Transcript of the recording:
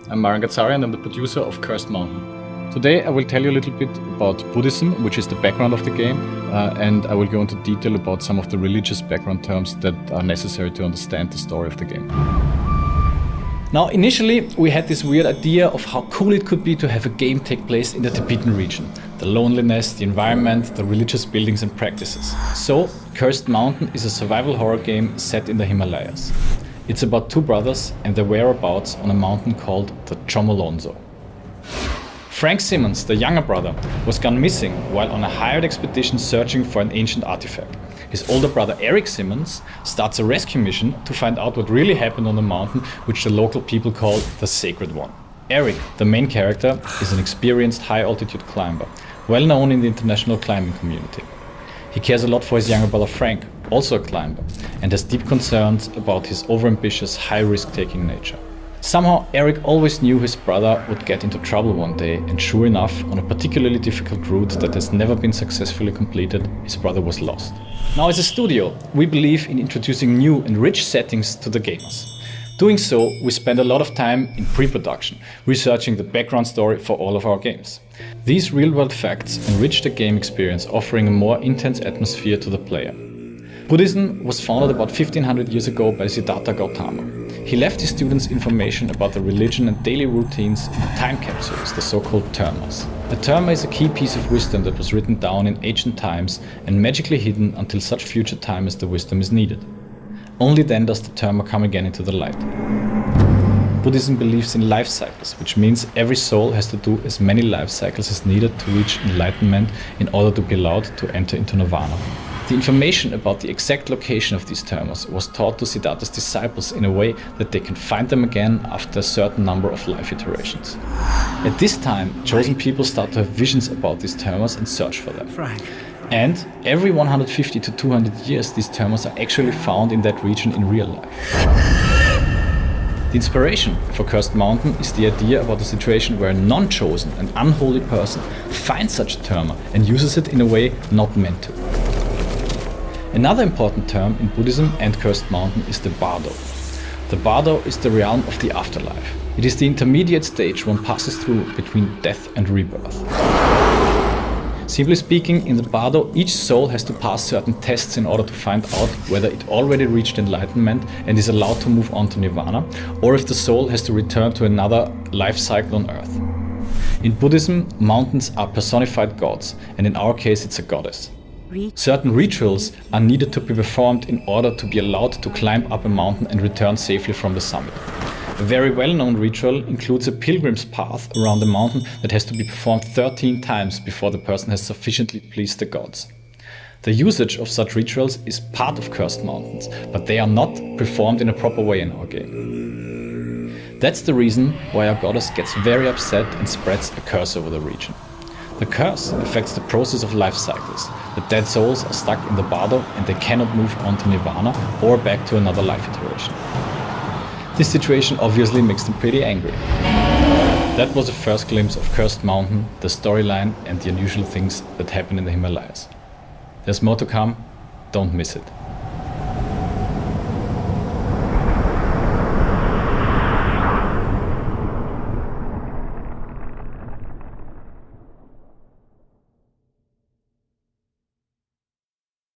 I'm Marin Gazzari and I'm the producer of Cursed Mountain. Today I will tell you a little bit about Buddhism, which is the background of the game, and I will go into detail about some of the religious background terms that are necessary to understand the story of the game. Now, initially we had this weird idea of how cool it could be to have a game take place in the Tibetan region. The loneliness, the environment, the religious buildings and practices. So, Cursed Mountain is a survival horror game set in the Himalayas. It's about two brothers and their whereabouts on a mountain called the Chomolonzo. Frank Simmons, the younger brother, was gone missing while on a hired expedition searching for an ancient artifact. His older brother Eric Simmons starts a rescue mission to find out what really happened on the mountain, which the local people call the Sacred One. Eric, the main character, is an experienced high-altitude climber, well known in the international climbing community. He cares a lot for his younger brother Frank, also a climber, and has deep concerns about his overambitious, high-risk-taking nature. Somehow, Eric always knew his brother would get into trouble one day, and sure enough, on a particularly difficult route that has never been successfully completed, his brother was lost. Now, as a studio, we believe in introducing new and rich settings to the gamers. Doing so, we spend a lot of time in pre-production, researching the background story for all of our games. These real-world facts enrich the game experience, offering a more intense atmosphere to the player. Buddhism was founded about 1500 years ago by Siddhartha Gautama. He left his students information about the religion and daily routines in time capsules, the so-called termas. A terma is a key piece of wisdom that was written down in ancient times and magically hidden until such future time as the wisdom is needed. Only then does the terma come again into the light. Buddhism believes in life cycles, which means every soul has to do as many life cycles as needed to reach enlightenment in order to be allowed to enter into nirvana. The information about the exact location of these termas was taught to Siddhartha's disciples in a way that they can find them again after a certain number of life iterations. At this time, chosen people start to have visions about these termas and search for them. And every 150 to 200 years, these termas are actually found in that region in real life. The inspiration for Cursed Mountain is the idea about a situation where a non-chosen and unholy person finds such a terma and uses it in a way not meant to. Another important term in Buddhism and Cursed Mountain is the bardo. The bardo is the realm of the afterlife. It is the intermediate stage one passes through between death and rebirth. Simply speaking, in the bardo, each soul has to pass certain tests in order to find out whether it already reached enlightenment and is allowed to move on to nirvana, or if the soul has to return to another life cycle on earth. In Buddhism, mountains are personified gods, and in our case it's a goddess. Certain rituals are needed to be performed in order to be allowed to climb up a mountain and return safely from the summit. A very well-known ritual includes a pilgrim's path around the mountain that has to be performed 13 times before the person has sufficiently pleased the gods. The usage of such rituals is part of Cursed Mountains, but they are not performed in a proper way in our game. That's the reason why our goddess gets very upset and spreads a curse over the region. The curse affects the process of life cycles. The dead souls are stuck in the bardo and they cannot move on to nirvana or back to another life iteration. This situation obviously makes them pretty angry. That was a first glimpse of Cursed Mountain, the storyline and the unusual things that happen in the Himalayas. There's more to come, don't miss it.